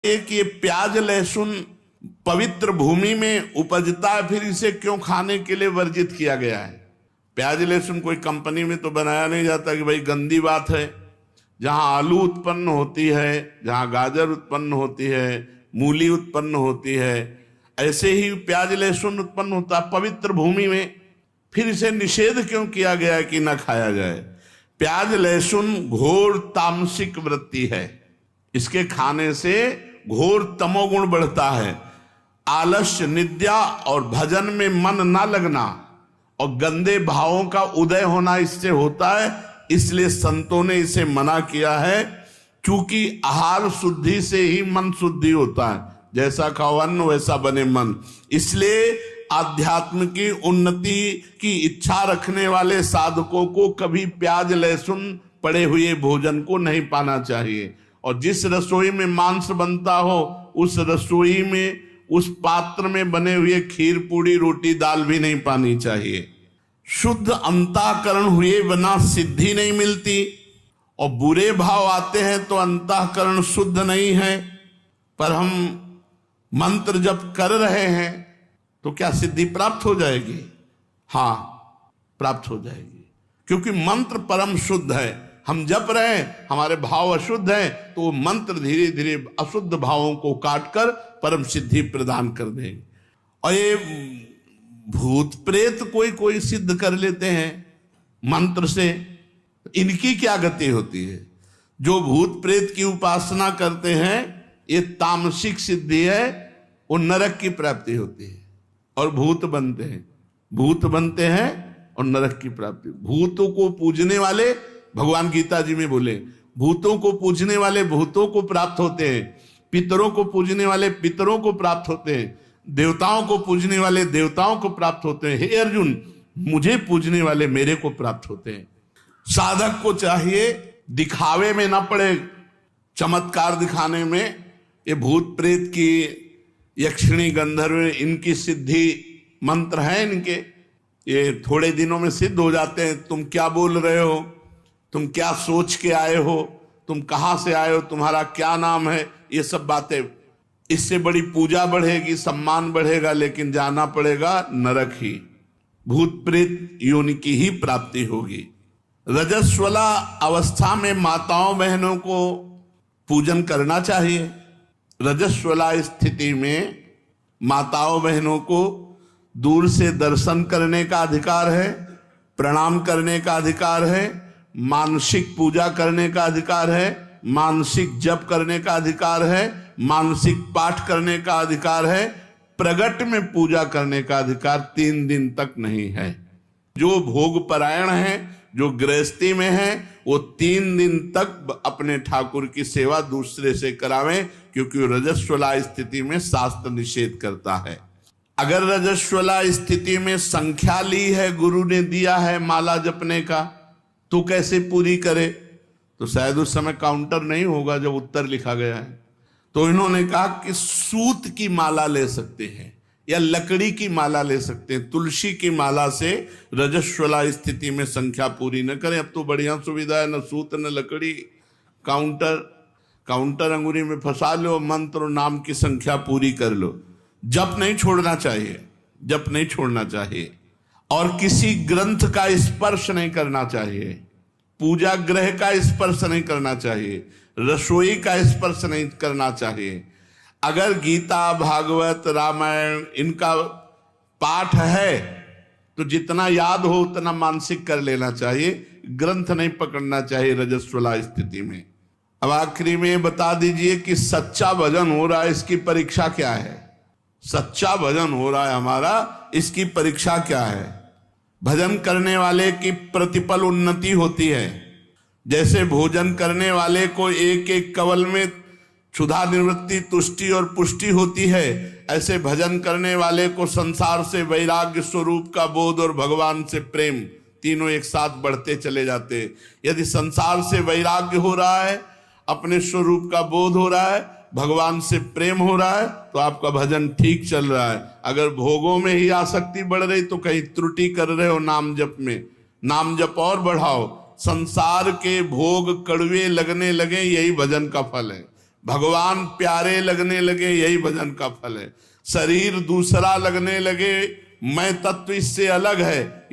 एक ये प्याज लहसुन पवित्र भूमि में उपजता है, फिर इसे क्यों खाने के लिए वर्जित किया गया है? प्याज लहसुन कोई कंपनी में तो बनाया नहीं जाता कि भाई गंदी बात है। जहां आलू उत्पन्न होती है, जहां गाजर उत्पन्न होती है, मूली उत्पन्न होती है, ऐसे ही प्याज लहसुन उत्पन्न होता है पवित्र भूमि में। फिर इसे निषेध क्यों किया गया है कि न खाया जाए? प्याज लहसुन घोर तामसिक वृत्ति है, इसके खाने से घोर तमोगुण बढ़ता है। आलस्य, निद्रा और भजन में मन ना लगना और गंदे भावों का उदय होना इससे होता है। इसलिए संतों ने इसे मना किया है, क्योंकि आहार शुद्धि से ही मन शुद्धि होता है। जैसा खाओ अन्न वैसा बने मन। इसलिए आध्यात्म की उन्नति की इच्छा रखने वाले साधकों को कभी प्याज लहसुन पड़े हुए भोजन को नहीं पाना चाहिए। और जिस रसोई में मांस बनता हो उस रसोई में, उस पात्र में बने हुए खीर पूड़ी रोटी दाल भी नहीं पानी चाहिए। शुद्ध अंतःकरण हुए बिना सिद्धि नहीं मिलती, और बुरे भाव आते हैं तो अंतःकरण शुद्ध नहीं है। पर हम मंत्र जप कर रहे हैं तो क्या सिद्धि प्राप्त हो जाएगी? हाँ, प्राप्त हो जाएगी, क्योंकि मंत्र परम शुद्ध है। हम जप रहे हैं, हमारे भाव अशुद्ध हैं, तो वो मंत्र धीरे धीरे अशुद्ध भावों को काटकर परम सिद्धि प्रदान कर देंगे। और ये भूत प्रेत कोई कोई सिद्ध कर लेते हैं मंत्र से, इनकी क्या गति होती है? जो भूत प्रेत की उपासना करते हैं ये तामसिक सिद्धि है, वो नरक की प्राप्ति होती है और भूत बनते हैं। भूत बनते हैं और नरक की प्राप्ति। भूतों को पूजने वाले, भगवान गीता जी में बोले, भूतों को पूजने वाले भूतों को प्राप्त होते हैं, पितरों को पूजने वाले पितरों को प्राप्त होते हैं, देवताओं को पूजने वाले देवताओं को प्राप्त होते हैं। हे अर्जुन, मुझे पूजने वाले मेरे को प्राप्त होते हैं। साधक को चाहिए दिखावे में ना पड़े, चमत्कार दिखाने में। ये भूत प्रेत की, यक्षिणी गंधर्व, इनकी सिद्धि मंत्र है इनके, ये थोड़े दिनों में सिद्ध हो जाते हैं। तुम क्या बोल रहे हो, तुम क्या सोच के आए हो, तुम कहां से आए हो, तुम्हारा क्या नाम है, ये सब बातें। इससे बड़ी पूजा बढ़ेगी, सम्मान बढ़ेगा, लेकिन जाना पड़ेगा नरक ही। भूत प्रेत योनि की ही प्राप्ति होगी। रजस्वला अवस्था में माताओं बहनों को पूजन करना चाहिए। रजस्वला स्थिति में माताओं बहनों को दूर से दर्शन करने का अधिकार है, प्रणाम करने का अधिकार है, मानसिक पूजा करने का अधिकार है, मानसिक जप करने का अधिकार है, मानसिक पाठ करने का अधिकार है। प्रगट में पूजा करने का अधिकार 3 दिन तक नहीं है। जो भोग परायण है, जो गृहस्थी में है, वो 3 दिन तक अपने ठाकुर की सेवा दूसरे से करावें, क्योंकि रजस्वला स्थिति में शास्त्र निषेध करता है। अगर रजस्वला स्थिति में संख्या ली है, गुरु ने दिया है माला जपने का, तो कैसे पूरी करे? तो शायद उस समय काउंटर नहीं होगा जब उत्तर लिखा गया है। तो इन्होंने कहा कि सूत की माला ले सकते हैं या लकड़ी की माला ले सकते हैं। तुलसी की माला से रजस्वला स्थिति में संख्या पूरी न करें। अब तो बढ़िया सुविधा है, न सूत न लकड़ी, काउंटर अंगुरी में फंसा लो, मंत्र और नाम की संख्या पूरी कर लो। जप नहीं छोड़ना चाहिए, जप नहीं छोड़ना चाहिए। और किसी ग्रंथ का स्पर्श नहीं करना चाहिए, पूजा ग्रह का स्पर्श नहीं करना चाहिए, रसोई का स्पर्श नहीं करना चाहिए। अगर गीता, भागवत, रामायण इनका पाठ है तो जितना याद हो उतना मानसिक कर लेना चाहिए, ग्रंथ नहीं पकड़ना चाहिए रजस्वला स्थिति में। अब आखिरी में बता दीजिए कि सच्चा भजन हो रहा है, इसकी परीक्षा क्या है? सच्चा भजन हो रहा है हमारा, इसकी परीक्षा क्या है? भजन करने वाले की प्रतिपल उन्नति होती है। जैसे भोजन करने वाले को एक एक कवल में क्षुधा निवृत्ति, तुष्टि और पुष्टि होती है, ऐसे भजन करने वाले को संसार से वैराग्य, स्वरूप का बोध और भगवान से प्रेम, तीनों एक साथ बढ़ते चले जाते। यदि संसार से वैराग्य हो रहा है, अपने स्वरूप का बोध हो रहा है, भगवान से प्रेम हो रहा है, तो आपका भजन ठीक चल रहा है। अगर भोगों में ही आसक्ति बढ़ रही तो कहीं त्रुटि कर रहे हो नाम जप में। नाम जप और बढ़ाओ। संसार के भोग कड़वे लगने लगे, यही भजन का फल है। भगवान प्यारे लगने लगे, यही भजन का फल है। शरीर दूसरा लगने लगे, मैं तत्व इससे अलग है,